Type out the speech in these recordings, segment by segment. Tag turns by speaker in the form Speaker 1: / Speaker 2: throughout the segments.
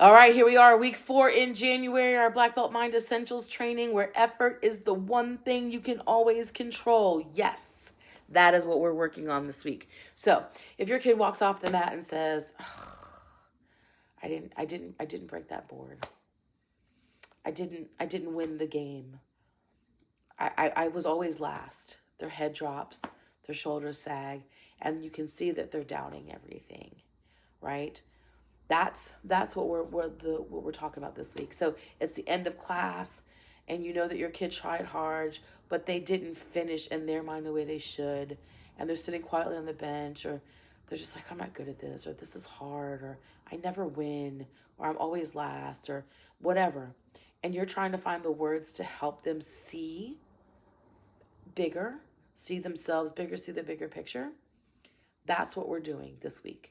Speaker 1: All right, here we are, week 4 in January, our Black Belt Mind Essentials training, where effort is the one thing you can always control. Yes, that is what we're working on this week. So, if your kid walks off the mat and says, I didn't break that board. I didn't win the game. I was always last. Their head drops, their shoulders sag, and you can see that they're doubting everything, right? That's what we're talking about this week. So it's the end of class, and you know that your kid tried hard, but they didn't finish in their mind the way they should, and they're sitting quietly on the bench, or they're just like, I'm not good at this, or this is hard, or I never win, or I'm always last, or whatever. And you're trying to find the words to help them see bigger, see themselves bigger, see the bigger picture. That's what we're doing this week.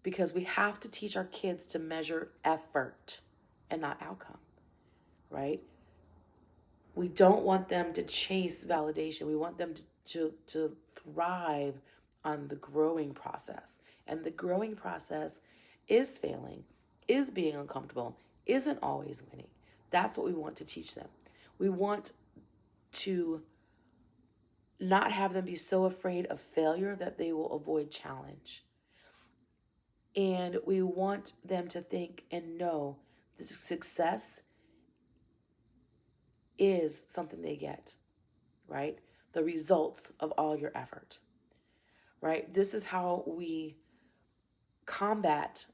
Speaker 1: Because we have to teach our kids to measure effort and not outcome, right? We don't want them to chase validation. We want them to thrive on the growing process. And the growing process is failing, is being uncomfortable, isn't always winning. That's what we want to teach them. We want to not have them be so afraid of failure that they will avoid challenge. And we want them to think and know that success is something they get, right? The results of all your effort, right? This is how we combat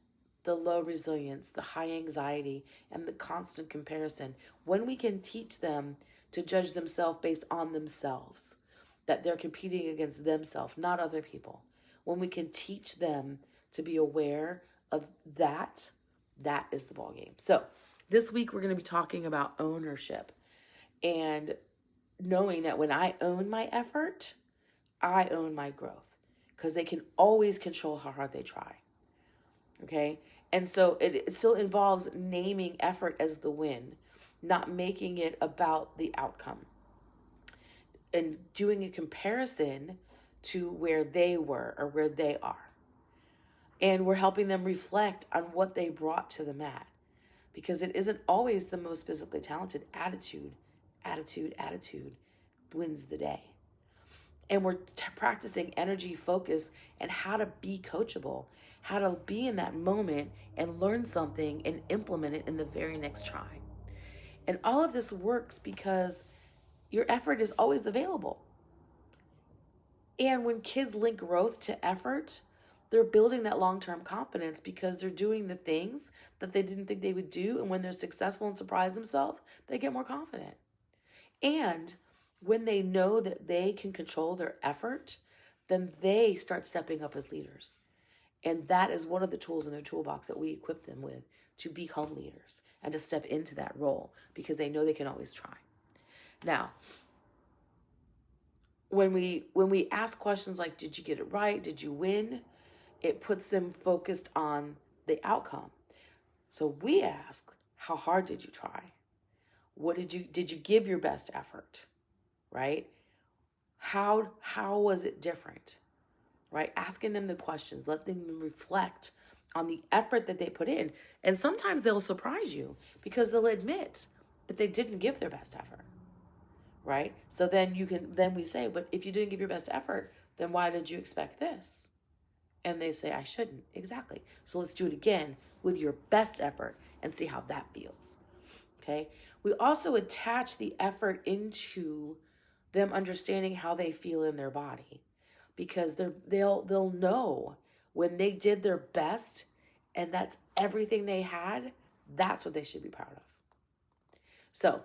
Speaker 1: the low resilience, the high anxiety, and the constant comparison. When we can teach them to judge themselves based on themselves, that they're competing against themselves, not other people. When we can teach them to be aware of that is the ball game. So this week we're going to be talking about ownership and knowing that when I own my effort, I own my growth, because they can always control how hard they try. Okay? And so it still involves naming effort as the win, not making it about the outcome, and doing a comparison to where they were or where they are. And we're helping them reflect on what they brought to the mat, because it isn't always the most physically talented. Attitude wins the day. And we're practicing energy, focus, and how to be coachable, how to be in that moment and learn something and implement it in the very next try. And all of this works because your effort is always available. And when kids link growth to effort, they're building that long-term confidence because they're doing the things that they didn't think they would do. And when they're successful and surprise themselves, they get more confident. And when they know that they can control their effort, then they start stepping up as leaders. And that is one of the tools in their toolbox that we equip them with to become leaders and to step into that role, because they know they can always try. Now, when we ask questions like, did you get it right? Did you win? It puts them focused on the outcome. So we ask, how hard did you try? Did you give your best effort? Right? How was it different? Right? Asking them the questions, letting them reflect on the effort that they put in. And sometimes they'll surprise you because they'll admit that they didn't give their best effort. Right? So then we say, but if you didn't give your best effort, then why did you expect this? And they say, I shouldn't. Exactly. So let's do it again with your best effort and see how that feels. Okay? We also attach the effort into them understanding how they feel in their body, because they'll know when they did their best and that's everything they had, that's what they should be proud of. So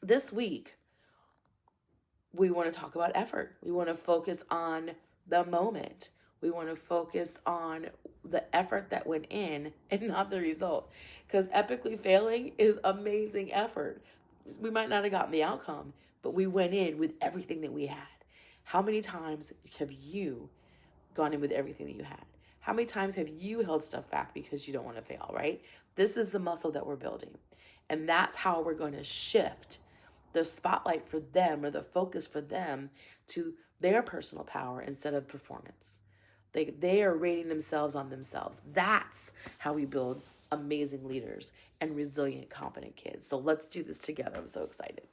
Speaker 1: this week, we want to talk about effort. We want to focus on the moment. We want to focus on the effort that went in and not the result. Because epically failing is amazing effort. We might not have gotten the outcome, but we went in with everything that we had. How many times have you gone in with everything that you had? How many times have you held stuff back because you don't want to fail, right? This is the muscle that we're building. And that's how we're going to shift the spotlight for them, or the focus for them, to their personal power instead of performance. They are rating themselves on themselves. That's how we build amazing leaders and resilient, confident kids. So let's do this together. I'm so excited.